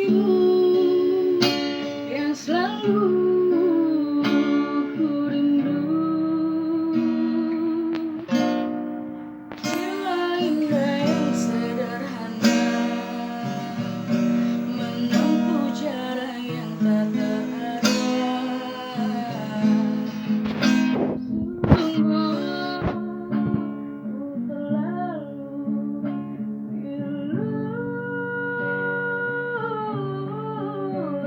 dirimu yang selalu ku rindu. Jiwa indah yang sederhana menempuh jarak yang tak terarah. Sungguh ku terlalu pilu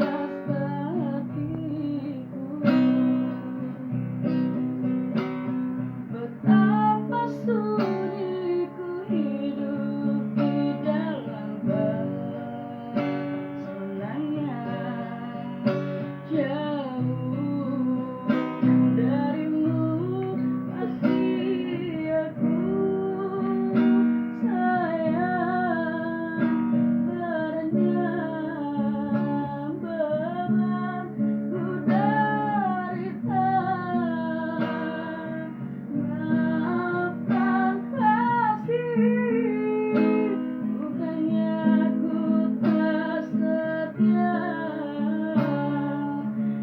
rasa hatiku. Betapa sulitku hidup di dalam pesonanya. Jauh darimu masih aku sayang padanya. Berat ku derita, maafkan kasih, bukannya ku tak setia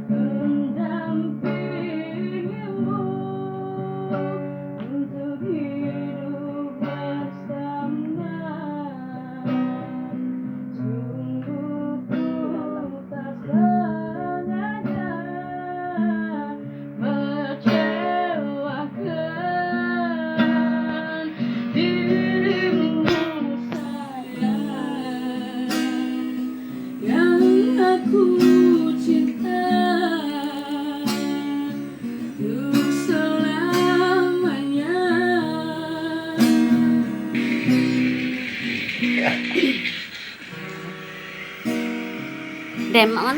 mendampingimu untuk hidup bersama. Sungguh ku tak sengaja mengecewakan dirimu sayang, yang aku cinta untuk selamanya. Demon